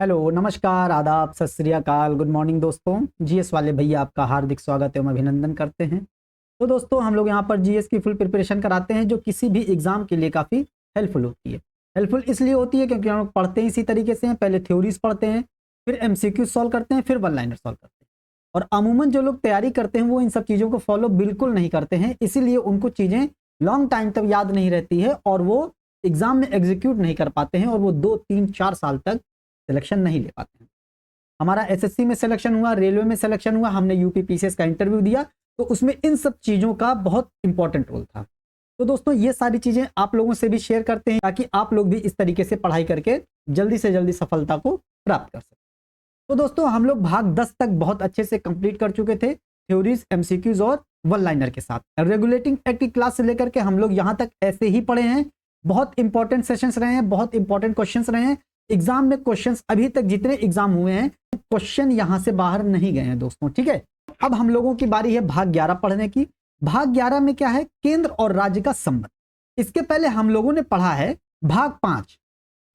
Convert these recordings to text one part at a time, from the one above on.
Hello, नमस्कार, आदाब, सत श्री अकाल, गुड मॉर्निंग दोस्तों। जीएस वाले भैया आपका हार्दिक स्वागत एवं अभिनंदन करते हैं। तो दोस्तों हम लोग यहाँ पर जीएस की फुल प्रिपरेशन कराते हैं जो किसी भी एग्जाम के लिए काफ़ी हेल्पफुल होती है। हेल्पफुल इसलिए होती है क्योंकि हम लोग पढ़ते हैं इसी तरीके से हैं, पहले थ्योरीज पढ़ते हैं, फिर एमसीक्यू सॉल्व करते हैं, फिर वन लाइनर सॉल्व करते हैं। और अमूमन जो लोग तैयारी करते हैं वो इन सब चीज़ों को फॉलो बिल्कुल नहीं करते हैं, इसीलिए उनको चीज़ें लॉन्ग टाइम तक याद नहीं रहती है और वो एग्जाम में एग्जीक्यूट नहीं कर पाते हैं और वो 2 3 4 साल तक सिलेक्शन नहीं ले पाते हैं। हमारा एसएससी में सिलेक्शन हुआ, रेलवे में सिलेक्शन हुआ, हमने यूपी पीसीएस का इंटरव्यू दिया, तो उसमें इन सब चीज़ों का बहुत इंपॉर्टेंट रोल था। तो दोस्तों ये सारी चीज़ें आप लोगों से भी शेयर करते हैं ताकि आप लोग भी इस तरीके से पढ़ाई करके जल्दी से जल्दी सफलता को प्राप्त कर सकें। तो दोस्तों हम लोग भाग 10 तक बहुत अच्छे से कंप्लीट कर चुके थे, थ्योरीज, एमसीक्यूज और वन लाइनर के साथ। रेगुलेटिंग एक्ट की क्लास से लेकर के हम लोग यहाँ तक ऐसे ही पढ़े हैं। बहुत इंपॉर्टेंट सेशंस रहे हैं, बहुत इंपॉर्टेंट क्वेश्चंस रहे हैं। एग्जाम में क्वेश्चंस अभी तक जितने एग्जाम हुए हैं क्वेश्चन यहां से बाहर नहीं गए हैं दोस्तों, ठीक है। अब हम लोगों की बारी है भाग 11 पढ़ने की। भाग 11 में क्या है? केंद्र और राज्य का संबंध। इसके पहले हम लोगों ने पढ़ा है भाग 5।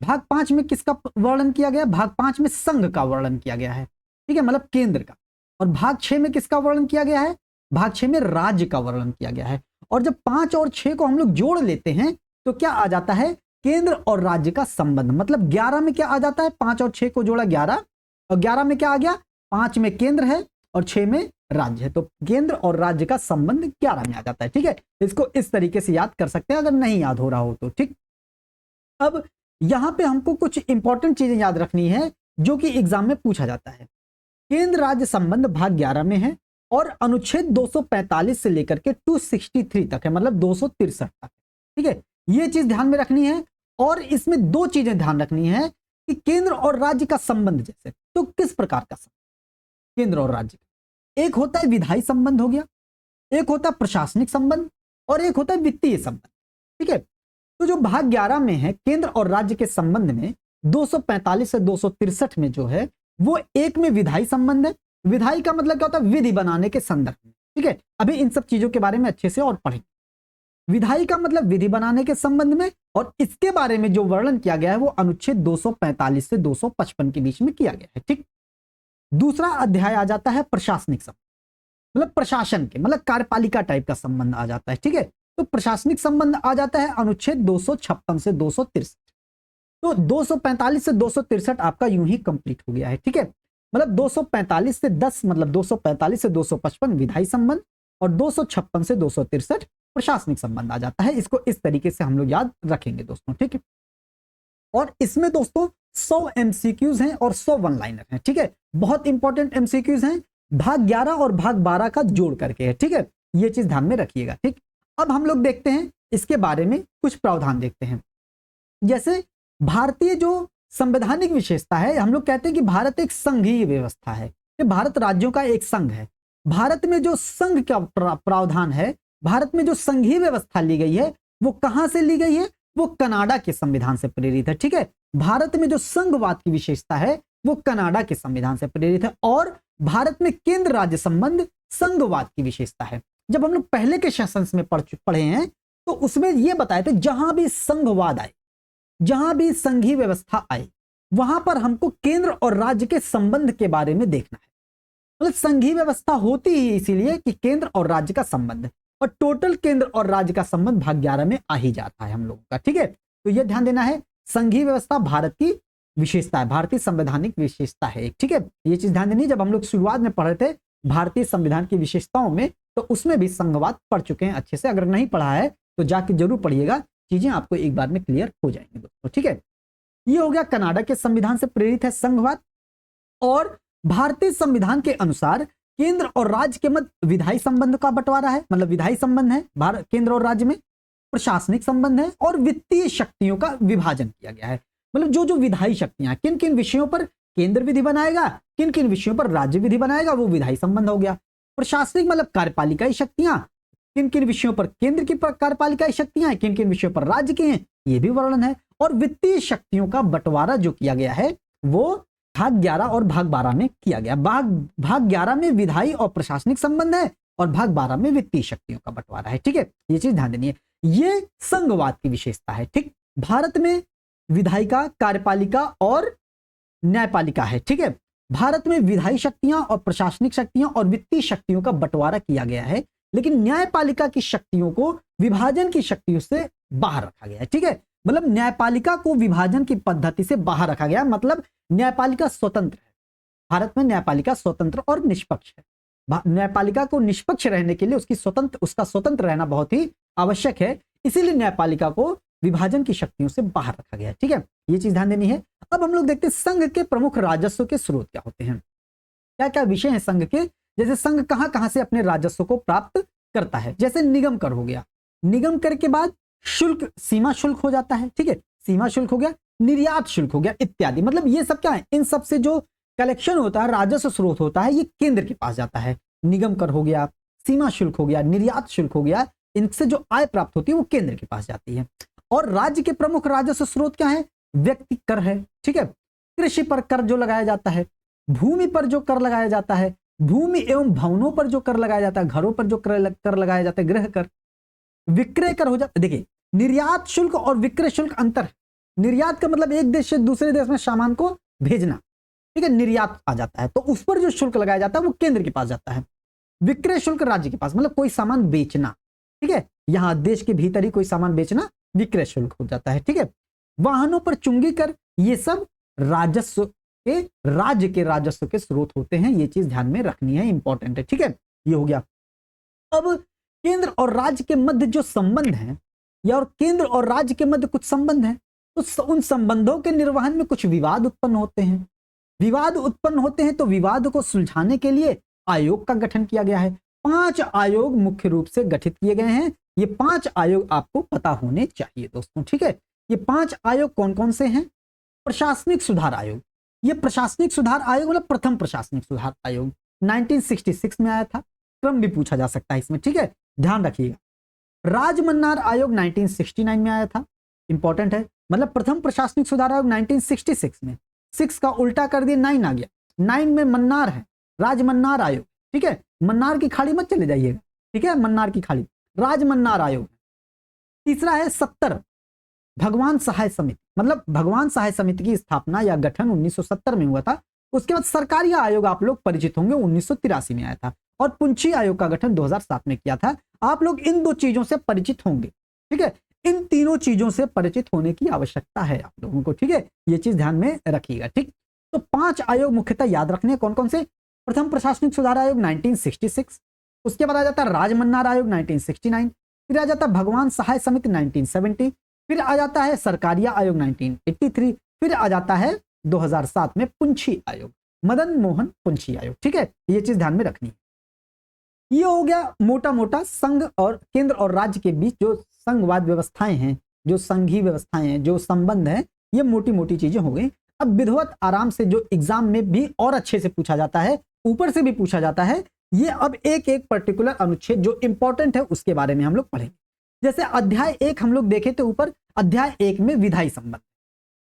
भाग 5 में किसका वर्णन किया गया? भाग 5 में संघ का वर्णन किया गया है, ठीक है, मतलब केंद्र का। और भाग 6 में किसका वर्णन किया गया है? भाग 6 में राज्य का वर्णन किया गया है। और जब 5 और 6 को हम लोग जोड़ लेते हैं तो क्या आ जाता है? केंद्र और राज्य का संबंध। मतलब 11 में क्या आ जाता है? 5 और 6 को जोड़ा 11, और 11 में क्या आ गया? 5 में केंद्र है और 6 में राज्य है, तो केंद्र और राज्य का संबंध 11 में आ जाता है, ठीक है। इसको इस तरीके से याद कर सकते हैं अगर नहीं याद हो रहा हो तो, ठीक। अब यहां पे हमको कुछ इंपॉर्टेंट चीजें याद रखनी है जो कि एग्जाम में पूछा जाता है। केंद्र राज्य संबंध भाग 11 में है और अनुच्छेद 245 से लेकर के 263 तक है, मतलब 263 तक, ठीक है। ये चीज ध्यान में रखनी है। और इसमें दो चीजें ध्यान रखनी है कि केंद्र और राज्य का संबंध, जैसे तो किस प्रकार का संबंध केंद्र और राज्य का? एक होता है विधायी संबंध हो गया, एक होता है प्रशासनिक संबंध, और एक होता है वित्तीय संबंध, ठीक है। तो जो भाग 11 में है केंद्र और राज्य के संबंध में 245 से 263 में जो है वो एक में विधायी संबंध है। विधायी का मतलब क्या होता है? विधि बनाने के संदर्भ में, ठीक है। अभी इन सब चीजों के बारे में अच्छे से और पढ़ेंगे। विधायी का मतलब विधि बनाने के संबंध में, और इसके बारे में जो वर्णन किया गया है वो अनुच्छेद 245 से 255 के बीच में किया गया है, ठीक। दूसरा अध्याय आ जाता है प्रशासनिक संबंध, मतलब प्रशासन के, मतलब कार्यपालिका टाइप का संबंध आ जाता है, ठीक है। तो प्रशासनिक संबंध आ जाता है अनुच्छेद 256 से 263। तो 245 से 263 आपका यूं ही कंप्लीट हो गया है, ठीक है। मतलब 245 से 10, मतलब 245 से 255 विधायी संबंध और 256 से 263 प्रशासनिक संबंध आ जाता है। इसको इस तरीके से हम लोग याद रखेंगे दोस्तों, ठीक है। और इसमें दोस्तों 100 एमसीक्यूज हैं और 100 वन लाइनर हैं, ठीक है। बहुत इंपॉर्टेंट एमसीक्यूज हैं, भाग 11 और भाग 12 का जोड़ करके है, ठीक है। ये चीज ध्यान में रखिएगा, ठीक। अब हम लोग देखते हैं इसके बारे में कुछ प्रावधान देखते हैं। जैसे भारतीय जो संवैधानिक विशेषता है, हम लोग कहते हैं कि भारत एक संघीय व्यवस्था है, ये भारत राज्यों का एक संघ है। भारत में जो संघ का प्रावधान है, भारत में जो संघीय व्यवस्था ली गई है वो कहां से ली गई है? वो कनाडा के संविधान से प्रेरित है, ठीक है। भारत में जो संघवाद की विशेषता है वो कनाडा के संविधान से प्रेरित है। और भारत में केंद्र राज्य संबंध संघवाद की विशेषता है। जब हम लोग पहले के सेशंस में पढ़े हैं तो उसमें यह बताए थे जहां भी संघवाद आए, जहां भी संघीय व्यवस्था आए, वहां पर हमको केंद्र और राज्य के संबंध के बारे में देखना है। मतलब संघीय व्यवस्था होती ही इसीलिए कि केंद्र और राज्य का संबंध है, और टोटल केंद्र और राज्य का संबंध भाग 11 में आ ही जाता है हम लोगों का, ठीक है। तो यह ध्यान देना है, संघीय व्यवस्था भारत की विशेषता है, भारतीय संवैधानिक विशेषता है, ठीक है। ये चीज ध्यान देनी है। जब हम लोग शुरुआत में पढ़े थे भारतीय संविधान की विशेषताओं में तो उसमें भी संघवाद पढ़ चुके हैं अच्छे से। अगर नहीं पढ़ा है तो जाके जरूर पढ़िएगा, चीजें आपको एक बार में क्लियर हो जाएंगी दोस्तों, ठीक है। ये हो गया कनाडा के संविधान से प्रेरित है संघवाद। और भारतीय संविधान के अनुसार केंद्र और राज्य के मध्य विधायी संबंध का बंटवारा है, मतलब विधायी संबंध है भारत केंद्र और राज्य में, प्रशासनिक संबंध है और वित्तीय शक्तियों का विभाजन किया गया है। मतलब जो जो विधायी शक्तियां किन किन विषयों पर केंद्र विधि बनाएगा, किन किन विषयों पर राज्य विधि बनाएगा, वो विधायी संबंध हो गया। प्रशासनिक मतलब कार्यपालिकाई शक्तियां, किन किन विषयों पर केंद्र की कार्यपालिकाई शक्तियां हैं, किन किन विषयों पर राज्य की हैं, ये भी वर्णन है। और वित्तीय शक्तियों का बंटवारा जो किया गया है वो भाग 11 और भाग 12 में किया गया। भाग 11 में विधायी और प्रशासनिक संबंध है और भाग 12 में वित्तीय शक्तियों का बंटवारा है, ठीक है। ये चीज ध्यान देनी है, ये संघवाद की विशेषता है, ठीक। भारत में विधायिका, कार्यपालिका और न्यायपालिका है। ठीक है, भारत में विधायी शक्तियां और प्रशासनिक शक्तियां और वित्तीय शक्तियों का बंटवारा किया गया है, लेकिन न्यायपालिका की शक्तियों को विभाजन की शक्तियों से बाहर रखा गया है। ठीक है, मतलब न्यायपालिका को विभाजन की पद्धति से बाहर रखा गया, मतलब न्यायपालिका स्वतंत्र है। भारत में न्यायपालिका स्वतंत्र और निष्पक्ष है। न्यायपालिका को निष्पक्ष रहने के लिए उसका स्वतंत्र रहना बहुत ही आवश्यक है, इसीलिए न्यायपालिका को विभाजन की शक्तियों से बाहर रखा गया है। ठीक है, ये चीज ध्यान देनी है। अब हम लोग देखते हैं संघ के प्रमुख राजस्व के स्रोत क्या होते हैं, क्या क्या विषय है संघ के। जैसे संघ कहां कहां से अपने राजस्व को प्राप्त करता है, जैसे निगम कर हो गया, निगम कर के बाद शुल्क, सीमा शुल्क हो जाता है। ठीक है, सीमा शुल्क हो गया, निर्यात शुल्क हो गया इत्यादि। मतलब ये सब क्या है, इन सब से जो कलेक्शन होता है, राजस्व स्रोत होता है, ये केंद्र के पास जाता है। निगम कर हो गया, सीमा शुल्क हो गया, निर्यात शुल्क हो गया, इनसे जो आय प्राप्त होती है वो केंद्र के पास जाती है। और राज्य के प्रमुख राजस्व स्रोत क्या है, व्यक्ति कर है। ठीक है, कृषि पर कर जो लगाया जाता है, भूमि पर जो कर लगाया जाता है, भूमि एवं भवनों पर जो कर लगाया जाता है, घरों पर जो कर लगाया जाता है, गृह कर, विक्रय कर हो जाता है। देखिए, निर्यात शुल्क और विक्रय शुल्क अंतर है। निर्यात का मतलब एक देश से दूसरे देश में सामान को भेजना, ठीक है, निर्यात आ जाता है, तो उस पर जो शुल्क लगाया जाता है वो केंद्र के पास जाता है। विक्रय शुल्क राज्य के पास, मतलब कोई सामान बेचना, ठीक है, यहां देश के भीतर ही कोई सामान बेचना विक्रय शुल्क हो जाता है। ठीक है, वाहनों पर चुंगी कर, ये सब राजस्व के, राज्य के राजस्व के स्रोत होते हैं। ये चीज ध्यान में रखनी है, इंपॉर्टेंट है। ठीक है, ये हो गया। अब केंद्र और राज्य के मध्य जो संबंध है, या और केंद्र और राज्य के मध्य कुछ संबंध है, तो उन संबंधों के निर्वहन में कुछ विवाद उत्पन्न होते हैं। विवाद उत्पन्न होते हैं तो विवाद को सुलझाने के लिए आयोग का गठन किया गया है। 5 आयोग मुख्य रूप से गठित किए गए हैं। ये 5 आयोग आपको पता होने चाहिए दोस्तों। ठीक है, ये 5 आयोग कौन कौन से हैं। प्रशासनिक सुधार आयोग, ये प्रशासनिक सुधार आयोग मतलब प्रथम प्रशासनिक सुधार आयोग 1966 में आया था। क्रम भी पूछा जा सकता है इसमें, ठीक है, ध्यान रखिएगा। राजमन्नार आयोग 1969 में आया था, इंपॉर्टेंट है। मतलब प्रथम प्रशासनिक सुधार आयोग 1966 में, 6 का उल्टा कर दिए 9 आ गया, 9 में मन्नार है, राजमन्नार आयोग। ठीक है, मन्नार की खाड़ी मत चले जाइएगा, ठीक है, मन्नार की खाड़ी, राजमन्नार आयोग। तीसरा है 70 भगवान सहाय समिति, मतलब भगवान सहाय समिति की स्थापना या गठन 1970 में हुआ था। उसके बाद सरकारी आयोग आप लोग परिचित होंगे, 1983 में आया था। और पुंछी आयोग का गठन 2007 में किया था। आप लोग इन 2 चीजों से परिचित होंगे। ठीक है, इन तीनों चीजों से परिचित होने की आवश्यकता है आप लोगों को। ठीक है, ये चीज ध्यान में रखिएगा। ठीक, तो 5 आयोग मुख्यतः याद रखने, कौन कौन से। प्रथम प्रशासनिक सुधार आयोग 1966, उसके बाद आ जाता है राजमन्नार आयोग 1969, फिर आ जाता है भगवान सहाय समिति 1970, फिर आ जाता है सरकारिया आयोग 1983, फिर आ जाता है 2007 में पुंछी आयोग, मदन मोहन पुंछी आयोग। ठीक है, ये चीज ध्यान में रखनी है। ये हो गया मोटा मोटा संघ और केंद्र और राज्य के बीच जो संघवाद व्यवस्थाएं हैं, जो संघीय व्यवस्थाएं हैं, जो संबंध है, ये मोटी मोटी चीजें हो गई। अब विधिवत आराम से जो एग्जाम में भी और अच्छे से पूछा जाता है, ऊपर से भी पूछा जाता है, ये अब एक एक पर्टिकुलर अनुच्छेद जो इंपॉर्टेंट है उसके बारे में हम लोग पढ़ेंगे। जैसे अध्याय 1 हम लोग देखें तो ऊपर अध्याय 1 में विधायी संबंध,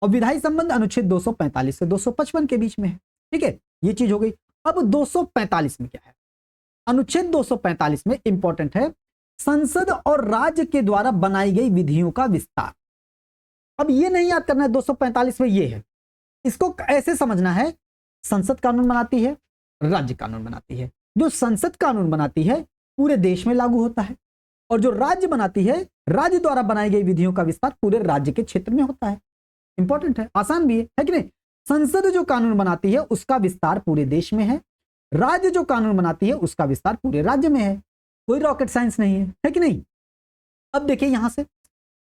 और विधायी संबंध अनुच्छेद 245 से 255 के बीच में है। ठीक है, ये चीज हो गई। अब 245 में क्या है, अनुच्छेद 245 में इंपॉर्टेंट है संसद और राज्य के द्वारा बनाई गई विधियों का विस्तार। अब ये नहीं याद करना है 245 में ये है, इसको ऐसे समझना है, संसद कानून बनाती है, राज्य कानून बनाती है। जो संसद कानून बनाती है पूरे देश में लागू होता है, और जो राज्य बनाती है, राज्य द्वारा बनाई गई विधियों का विस्तार पूरे राज्य के क्षेत्र में होता है। इंपॉर्टेंट है, आसान भी है कि नहीं। संसद जो कानून बनाती है उसका विस्तार पूरे देश में है, राज्य जो कानून बनाती है उसका विस्तार पूरे राज्य में है। कोई रॉकेट साइंस नहीं है कि नहीं। अब देखिए यहां से,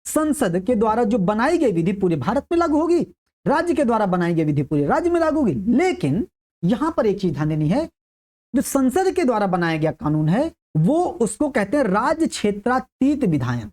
संसद के द्वारा जो बनाई गई विधि पूरे भारत में लागू होगी, राज्य के द्वारा बनाई गई विधि पूरे राज्य में लागू होगी। लेकिन यहां पर एक चीज ध्यान देनी है, जो संसद के द्वारा बनाया गया कानून है वो उसको कहते हैं राज्य क्षेत्रातीत विधायन,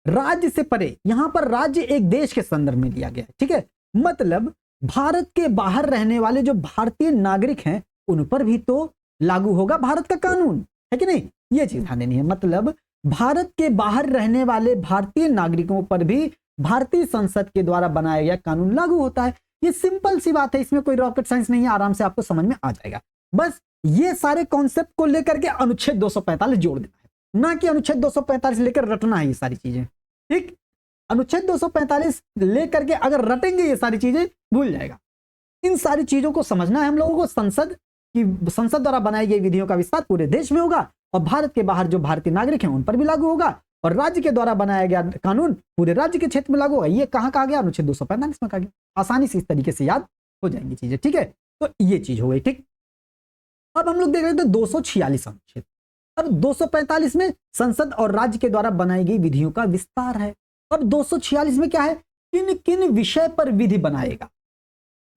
राज्य से परे। यहां पर राज्य एक देश के संदर्भ में लिया गया है। ठीक है, मतलब भारत के बाहर रहने वाले जो भारतीय नागरिक हैं उन पर भी तो लागू होगा भारत का कानून, है कि नहीं। ये चीज ध्यान देनी है, मतलब भारत के बाहर रहने वाले भारतीय नागरिकों पर भी भारतीय संसद के द्वारा बनाया गया कानून लागू होता है। ये सिंपल सी बात है, इसमें कोई रॉकेट साइंस नहीं है, आराम से आपको समझ में आ जाएगा। बस ये सारे कॉन्सेप्ट को लेकर के अनुच्छेद 245 जोड़ देना है, ना कि अनुच्छेद 245 लेकर रटना है ये सारी चीजें। ठीक, अनुच्छेद 245 लेकर के अगर रटेंगे ये सारी चीजें भूल जाएगा। इन सारी चीजों को समझना है हम लोगों को। संसद द्वारा बनाई गई विधियों का विस्तार पूरे देश में होगा और भारत के बाहर जो भारतीय नागरिक हैं उन पर भी लागू होगा, और राज्य के द्वारा बनाया गया कानून पूरे राज्य के क्षेत्र में लागू होगा। ये कहाँ कहा गया? अनुच्छेद 245 में कहा गया। आसानी से इस तरीके से याद हो जाएंगी चीजें, ठीक है। तो ये चीज हो गई, ठीक। अब हम लोग देख रहे थे 246 अनुच्छेद। अब 245 में संसद और राज्य के द्वारा बनाई गई विधियों का विस्तार है। अब 246 में क्या है? किन किन विषय पर विधि बनाएगा,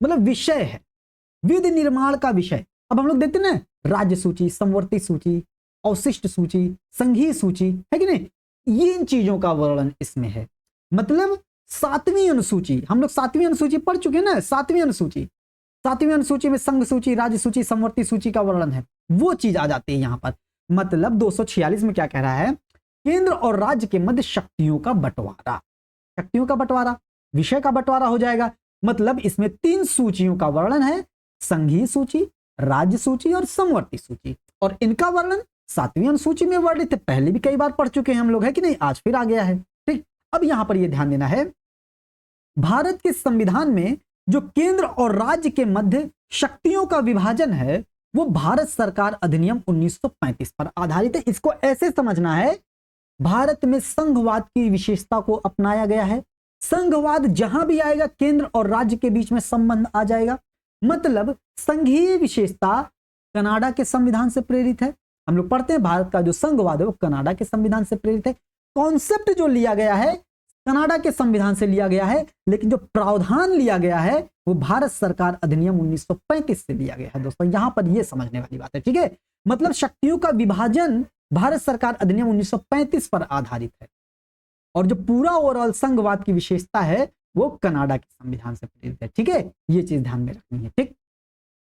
मतलब विषय है, विधि निर्माण का विषय। अब हम लोग देखते हैं ना, राज्य सूची, समवर्ती सूची, अवशिष्ट सूची, संघीय सूची, है कि नहीं, ये इन चीजों का वर्णन इसमें है। मतलब 7वीं अनुसूची, हम लोग 7वीं अनुसूची पढ़ चुके हैं ना। 7वीं अनुसूची में संघ सूची, राज्य सूची, समवर्ती सूची का वर्णन है, वो चीज आ जाती है यहां पर। मतलब 246 में क्या कह रहा है? केंद्र और राज्य के मध्य शक्तियों का बंटवारा, शक्तियों का बंटवारा, विषय का बंटवारा हो जाएगा। मतलब इसमें 3 सूचियों का वर्णन है, संघीय सूची, राज्य सूची और समवर्ती सूची, और इनका वर्णन 7वीं अनुसूची में वर्णित है। पहले भी कई बार पढ़ चुके हैं हम लोग, है कि नहीं, आज फिर आ गया है, ठीक। अब यहां पर यह ध्यान देना है, भारत के संविधान में जो केंद्र और राज्य के मध्य शक्तियों का विभाजन है वो भारत सरकार अधिनियम 1935 पर आधारित है। इसको ऐसे समझना है, भारत में संघवाद की विशेषता को अपनाया गया है। संघवाद जहां भी आएगा केंद्र और राज्य के बीच में संबंध आ जाएगा। मतलब संघीय विशेषता कनाडा के संविधान से प्रेरित है। हम लोग पढ़ते हैं भारत का जो संघवाद है वो कनाडा के संविधान से प्रेरित है। कॉन्सेप्ट जो लिया गया है कनाडा के संविधान से लिया गया है, लेकिन जो प्रावधान लिया गया है वो भारत सरकार अधिनियम 1935 से लिया गया है। दोस्तों यहां पर यह समझने वाली बात है, ठीक है। मतलब शक्तियों का विभाजन भारत सरकार अधिनियम 1935 पर आधारित है, और जो पूरा ओवरऑल संघवाद की विशेषता है वो कनाडा के संविधान से प्रेरित है, ठीक है। ये चीज ध्यान में रखनी है, ठीक।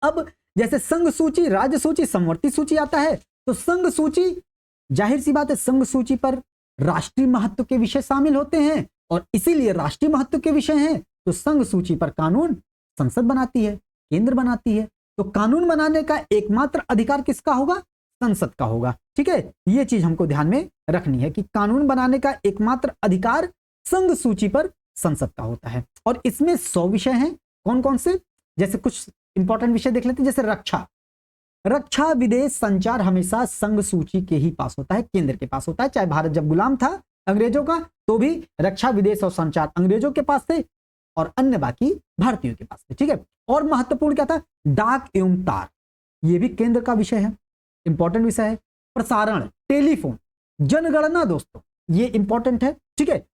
अब जैसे संघ सूची, राज्य सूची, समवर्ती सूची आता है, तो संघ सूची, जाहिर सी बात है, संघ सूची पर राष्ट्रीय महत्व के विषय शामिल होते हैं, और इसीलिए राष्ट्रीय महत्व के विषय हैं तो संघ सूची पर कानून संसद बनाती है, केंद्र बनाती है। तो कानून बनाने का एकमात्र अधिकार किसका होगा? संसद का होगा, ठीक है। यह चीज हमको ध्यान में रखनी है कि कानून बनाने का एकमात्र अधिकार संघ सूची पर संसद का होता है। और इसमें 100 विषय हैं। कौन कौन से? जैसे कुछ इंपॉर्टेंट विषय देख लेते हैं, जैसे रक्षा, विदेश, संचार हमेशा संघ सूची के ही पास होता है, केंद्र के पास होता है। चाहे भारत जब गुलाम था अंग्रेजों का तो भी रक्षा, विदेश और संचार अंग्रेजों के पास थे और अन्य बाकी भारतीयों के पास थे, ठीक है। और महत्वपूर्ण क्या था? डाक एवं तार, ये भी केंद्र का विषय है, इंपॉर्टेंट विषय है। प्रसारण, टेलीफोन, जनगणना, दोस्तों ये इंपॉर्टेंट है, ठीक है।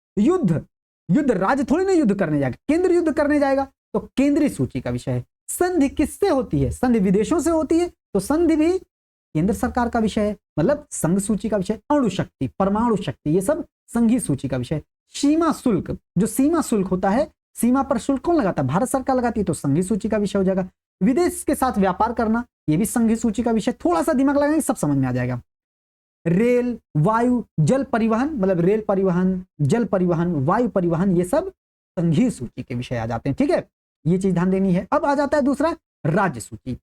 युद्ध राज्य थोड़ी ना युद्ध करने जाएगा, केंद्र युद्ध करने जाएगा, तो केंद्रीय सूची का विषय है। संधि किससे होती है? संधि विदेशों से होती है, तो संधि भी केंद्र सरकार का विषय है, मतलब संघ सूची का विषय। अणु शक्ति, परमाणु शक्ति, ये सब संघीय सूची का विषय। सीमा शुल्क, जो सीमा शुल्क होता है, सीमा पर शुल्क कौन लगाता है? भारत सरकार लगाती है, तो संघीय सूची का विषय हो जाएगा। विदेश के साथ व्यापार करना, ये भी संघीय सूची का विषय। थोड़ा सा दिमाग लगाएंगे सब समझ में आ जाएगा। रेल, वायु, जल परिवहन, मतलब रेल परिवहन, जल परिवहन, वायु परिवहन, ये सब संघीय सूची के विषय आ जाते हैं, ठीक है। ये चीज ध्यान देनी है। अब आ जाता है दूसरा, राज्य सूची।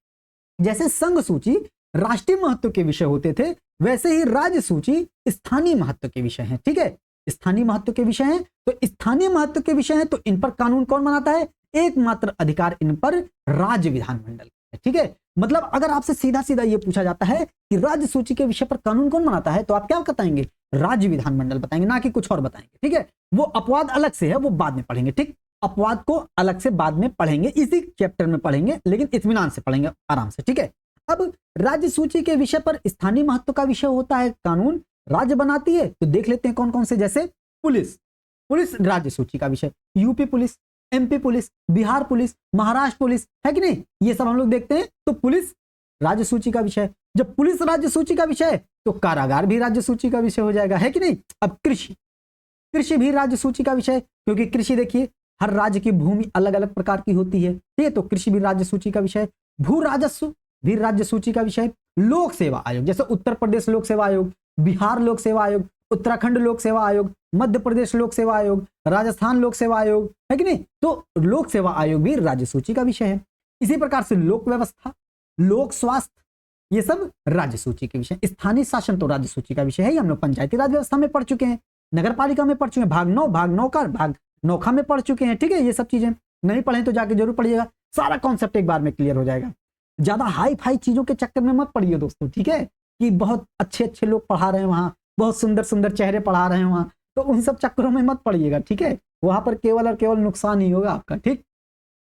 जैसे संघ सूची राष्ट्रीय महत्व के विषय होते थे, वैसे ही राज्य सूची स्थानीय महत्व के विषय हैं, ठीक है। स्थानीय महत्व के विषय हैं, तो स्थानीय महत्व के विषय हैं तो इन पर कानून कौन बनाता है? एकमात्र अधिकार इन पर राज्य विधानमंडल है, ठीक है। मतलब अगर आपसे सीधा सीधा ये पूछा जाता है कि राज्य सूची के विषय पर कानून कौन बनाता है, तो आप क्या बताएंगे? राज्य विधानमंडल बताएंगे, ना कि कुछ और बताएंगे, ठीक है। वो अपवाद अलग से है, वो बाद में पढ़ेंगे, ठीक। अपवाद को अलग से बाद में पढ़ेंगे, इसी चैप्टर में पढ़ेंगे, लेकिन इत्मीनान से पढ़ेंगे, आराम से, ठीक है। अब राज्य सूची के विषय पर स्थानीय महत्व का विषय होता है, कानून राज्य बनाती है, तो देख लेते हैं कौन कौन से। जैसे पुलिस राज्य सूची का विषय, UP police, MP police, Bihar police, Maharashtra police, है कि नहीं, ये सब हम लोग देखते हैं, तो पुलिस राज्य सूची का विषय। जब पुलिस राज्य सूची का विषय है तो कारागार भी राज्य सूची का विषय हो जाएगा, है कि नहीं। अब कृषि भी राज्य सूची का विषय, क्योंकि कृषि देखिए हर राज्य की भूमि अलग अलग प्रकार की होती है, ठीक है, तो कृषि भी राज्य सूची का विषय। भू राजस्व भी राज्य सूची का विषय। लोक सेवा आयोग, जैसे उत्तर प्रदेश लोक सेवा आयोग, बिहार लोक सेवा आयोग, उत्तराखंड लोक सेवा आयोग, मध्य प्रदेश लोक सेवा आयोग, राजस्थान लोक सेवा आयोग, है कि नहीं, तो लोक सेवा आयोग भी राज्य सूची का विषय है। इसी प्रकार से लोक व्यवस्था, लोक स्वास्थ्य, ये सब राज्य सूची के विषय। स्थानीय शासन तो राज्य सूची का विषय है, हम लोग पंचायती राज व्यवस्था में पढ़ चुके हैं, नगर पालिका में पढ़ चुके हैं, भाग 9 का भाग 9 में पढ़ चुके हैं, ठीक है, ये सब चीजें। नहीं पढ़े तो जाके जरूर पढ़िएगा, सारा कॉन्सेप्ट एक बार में क्लियर हो जाएगा। ज्यादा हाई फाई चीजों के चक्कर में मत पढ़िए दोस्तों, ठीक है, कि बहुत अच्छे अच्छे लोग पढ़ा रहे हैं वहां, बहुत सुंदर सुंदर चेहरे पढ़ा रहे हैं वहां, तो उन सब चक्करों में मत पढ़िएगा, ठीक है, वहां पर केवल और केवल नुकसान ही होगा आपका। ठीक,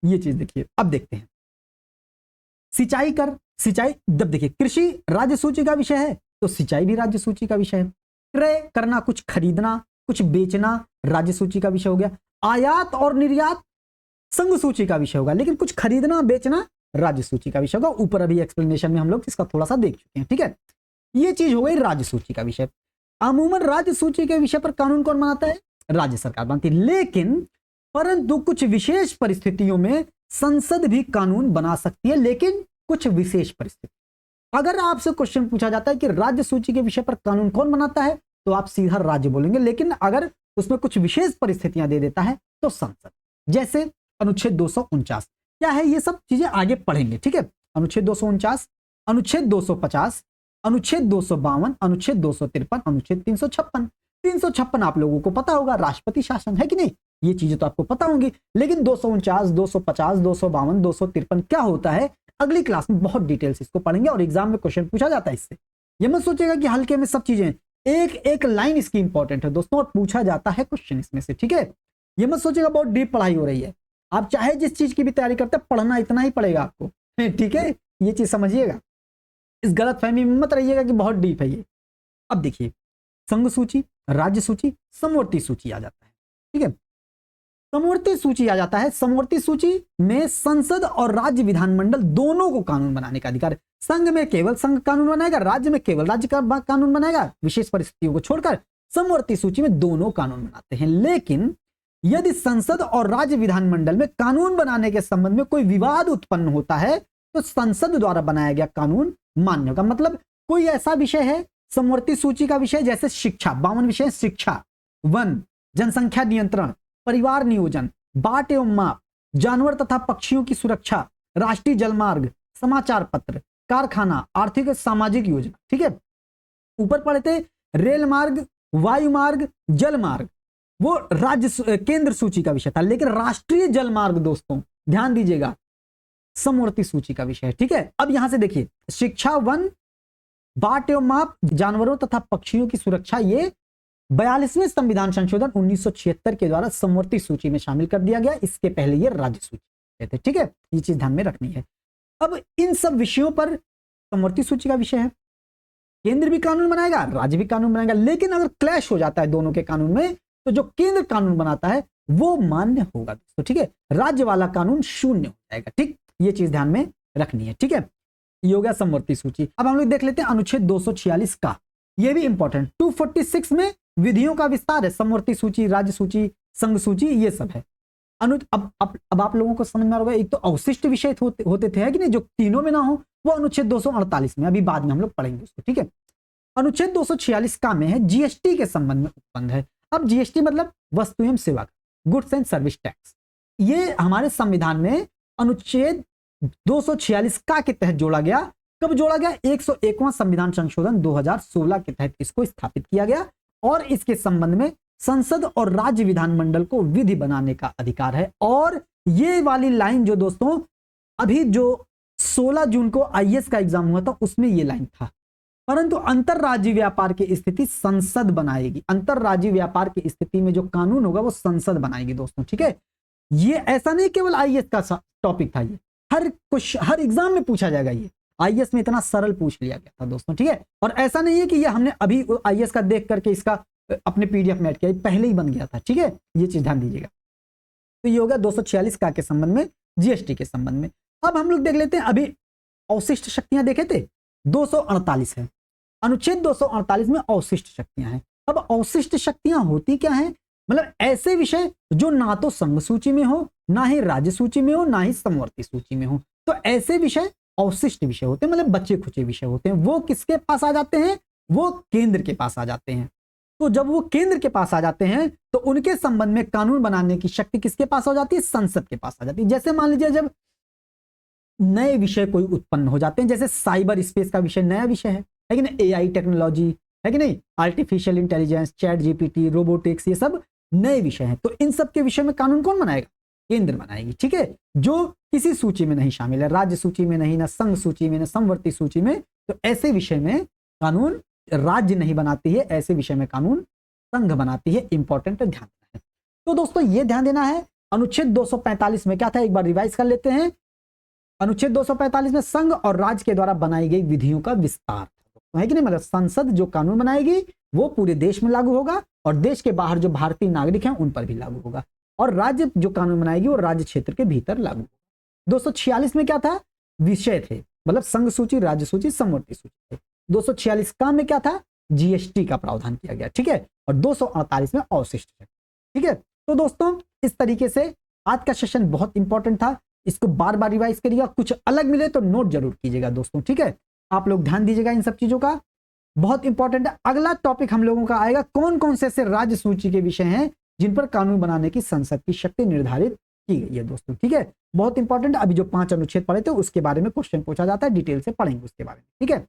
ये चीज देखिए। अब देखते हैं सिंचाई, जब देखिए कृषि राज्य सूची का विषय है तो सिंचाई भी राज्य सूची का विषय है। क्रय करना, कुछ खरीदना कुछ बेचना, राज्य सूची का विषय हो गया। आयात और निर्यात संघ सूची का विषय होगा, लेकिन कुछ खरीदना बेचना राज्य सूची का विषय होगा। ऊपर अभी एक्सप्लेनेशन में हम लोग इसका थोड़ा सा देख चुके हैं, ठीक है। ये चीज हो गई राज्य सूची का विषय। अमूमन राज्य सूची के विषय पर कानून कौन बनाता है? राज्य सरकार बनाती है, लेकिन परंतु कुछ विशेष परिस्थितियों में संसद भी कानून बना सकती है, लेकिन कुछ विशेष परिस्थिति। अगर आपसे क्वेश्चन पूछा जाता है कि राज्य सूची के विषय पर कानून कौन बनाता है, तो आप सीधा राज्य बोलेंगे, लेकिन अगर उसमें कुछ विशेष परिस्थितियां दे देता है तो संसद। जैसे अनुच्छेद 249 क्या है, ये सब चीजें आगे पढ़ेंगे, ठीक है। अनुच्छेद 249, अनुच्छेद 250, अनुच्छेद 252, अनुच्छेद 253, अनुच्छेद 356। 356 आप लोगों को पता होगा, राष्ट्रपति शासन है कि नहीं, ये चीजें तो आपको पता होंगी। लेकिन 249, 250, 252, 253 क्या होता है, अगली क्लास में बहुत डिटेल से इसको पढ़ेंगे और एग्जाम में क्वेश्चन पूछा जाता है इससे। ये मत सोचेगा कि हल्के में सब चीजें, एक एक लाइन इसकी इंपॉर्टेंट है दोस्तों, और पूछा जाता है क्वेश्चन इसमें से, ठीक है। ये मत सोचेगा बहुत डीप पढ़ाई हो रही है, आप चाहे जिस चीज की भी तैयारी करते हैं पढ़ना इतना ही पड़ेगा आपको, ठीक है, ये चीज समझिएगा। इस गलत फहमी में मत रहिएगा कि बहुत डीप है ये। अब देखिए संघ सूची, राज्य सूची, समवर्ती सूची आ जाता है, ठीक है। समवर्ती सूची आ जाता है। समवर्ती सूची में संसद और राज्य विधानमंडल दोनों को कानून बनाने का अधिकार है। संघ में केवल संघ कानून बनाएगा, राज्य में केवल राज्य का कानून बनाएगा, विशेष परिस्थितियों को छोड़कर। समवर्ती सूची में दोनों कानून बनाते हैं, लेकिन यदि संसद और राज्य विधानमंडल में कानून बनाने के संबंध में कोई विवाद उत्पन्न होता है तो संसद द्वारा बनाया गया कानून मान्य होगा। मतलब कोई ऐसा विषय है समवर्ती सूची का विषय, जैसे शिक्षा, 52 विषय, शिक्षा, वन, जनसंख्या नियंत्रण, परिवार नियोजन, बाट एवं माप, जानवर तथा पक्षियों की सुरक्षा, राष्ट्रीय जलमार्ग, समाचार पत्र, कारखाना, आर्थिक सामाजिक योजना, ठीक है। ऊपर पढ़े थे रेल मार्ग, वायु मार्ग, जल मार्ग, वो राज्य केंद्र सूची का विषय था, लेकिन राष्ट्रीय जल मार्ग दोस्तों ध्यान दीजिएगा समवर्ती सूची का विषय है, ठीक है। अब यहां से देखिए शिक्षा, वन, बाट एवं माप, जानवरों तथा पक्षियों की सुरक्षा, ये 42वें संविधान संशोधन 1976 के द्वारा समवर्ती सूची में शामिल कर दिया गया। इसके पहले ये राज्य सूची थे, ठीक है, ये चीज ध्यान में रखनी है। अब इन सब विषयों पर समवर्ती सूची का विषय है, केंद्र भी कानून बनाएगा, राज्य भी कानून बनाएगा, लेकिन अगर क्लैश हो जाता है दोनों के कानून में तो जो केंद्र कानून बनाता है वो मान्य होगा दोस्तों, ठीक है। राज्य वाला कानून शून्य हो जाएगा, ठीक, ये चीज ध्यान में रखनी है, ठीक है। ये हो गया समवर्ती सूची। अब हम लोग देख लेते हैं अनुच्छेद 246 का, ये भी इंपॉर्टेंट। 246 में विधियों का विस्तार है, समवर्ती सूची, राज्य सूची, संघ सूची, ये सब है। अब आप लोगों को समझ में आ रहा होगा, एक तो अवशिष्ट विषय होते थे, है कि नहीं, जो तीनों में ना हो, वो अनुच्छेद 248 में, अभी बाद में हम लोग पढ़ेंगे उसको, ठीक है। अनुच्छेद 246 का में है जीएसटी के संबंध में उपबंध है। अब जीएसटी मतलब वस्तु एवं सेवा कर, गुड्स एंड सर्विस टैक्स, ये हमारे संविधान में अनुच्छेद 246 का के तहत जोड़ा गया। कब जोड़ा गया? 101वां संविधान संशोधन 2016 के तहत इसको स्थापित किया गया, और इसके संबंध में संसद और राज्य विधानमंडल को विधि बनाने का अधिकार है। और ये वाली लाइन जो दोस्तों अभी जो 16 जून को आईएएस का एग्जाम हुआ था उसमें ये लाइन था, परंतु अंतरराज्यीय व्यापार की स्थिति संसद बनाएगी। अंतरराज्यीय व्यापार की स्थिति में जो कानून होगा वो संसद बनाएगी दोस्तों, ठीक है। ये ऐसा नहीं केवल आईएएस का टॉपिक था, ये हर एग्जाम में पूछा जाएगा। ये आईएएस में इतना सरल पूछ लिया गया था दोस्तों, ठीक है। और ऐसा नहीं है कि ये हमने अभी आईएएस का देख करके इसका अपने पीडीएफ में ऐड किया, पहले ही बन गया था, ठीक है, ये चीज ध्यान दीजिएगा। तो ये होगा 246 का के संबंध में, जीएसटी के संबंध में। अब हम लोग देख लेते हैं, अभी अवशिष्ट शक्तियां देखे थे, 248 है, अनुच्छेद 248 में अवशिष्ट शक्तियां हैं। अब अवशिष्ट शक्तियां होती क्या हैं? मतलब ऐसे विषय जो ना तो संघ सूची में हो, ना ही राज्य सूची में हो, ना ही समवर्ती सूची में हो, तो ऐसे विषय अवशिष्ट विषय होते हैं, मतलब बचे खुचे विषय होते हैं। वो किसके पास आ जाते हैं? वो केंद्र के पास आ जाते हैं। तो जब वो केंद्र के पास आ जाते हैं तो उनके संबंध में कानून बनाने की शक्ति किसके पास हो जाती है? संसद के पास आ जाती है। जैसे मान लीजिए जब नए विषय कोई उत्पन्न हो जाते हैं, जैसे साइबर स्पेस का विषय नया विषय है कि नहीं, एआई टेक्नोलॉजी है कि नहीं, artificial intelligence, chat GPT, robotics, ये सब नए विषय हैं। तो इन सब के विषय में कानून कौन बनाएगा? केंद्र बनाएगी, ठीक है, जो किसी सूची में नहीं शामिल है, राज्य सूची में नहीं, ना संघ सूची में, ना समवर्ती सूची में। तो ऐसे विषय में कानून राज्य नहीं बनाती है, ऐसे विषय में कानून संघ बनाती है। इंपॉर्टेंट, ध्यान देना है। तो दोस्तों ये ध्यान देना है, अनुच्छेद 245 में क्या था, एक बार रिवाइज कर लेते हैं। अनुच्छेद 245 में संघ और राज्य के द्वारा बनाई गई विधियों का विस्तार है कि नहीं, मतलब संसद जो कानून बनाएगी वो पूरे देश में लागू होगा और देश के बाहर जो भारतीय नागरिक हैं उन पर भी लागू होगा, और राज्य जो कानून बनाएगी वो राज्य क्षेत्र के भीतर लागू होगा। 246 में क्या था, विषय थे, मतलब संघ सूची, राज्य सूची, समवर्ती सूची थे। 246 का में क्या था, जीएसटी का प्रावधान किया गया, ठीक है, और 248 में अवशिष्ट है, ठीक है। तो दोस्तों इस तरीके से आज का सेशन बहुत इंपॉर्टेंट था, इसको बार बार रिवाइज करिएगा, कुछ अलग मिले तो नोट जरूर कीजिएगा दोस्तों, ठीक है। आप लोग ध्यान दीजिएगा इन सब चीजों का, बहुत इंपॉर्टेंट है। अगला टॉपिक हम लोगों का आएगा, कौन कौन से ऐसे राज्य सूची के विषय हैं जिन पर कानून बनाने की संसद की शक्ति निर्धारित की गई है दोस्तों, ठीक है, बहुत इंपॉर्टेंट। अभी जो 5 अनुच्छेद पढ़े थे उसके बारे में क्वेश्चन पूछा जाता है, डिटेल से पढ़ेंगे उसके बारे में, ठीक है।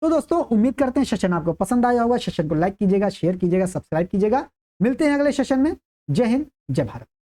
तो दोस्तों उम्मीद करते हैं सेशन आपको पसंद आया होगा, सेशन को लाइक कीजिएगा, शेयर कीजिएगा, सब्सक्राइब कीजिएगा। मिलते हैं अगले सेशन में। जय हिंद, जय भारत।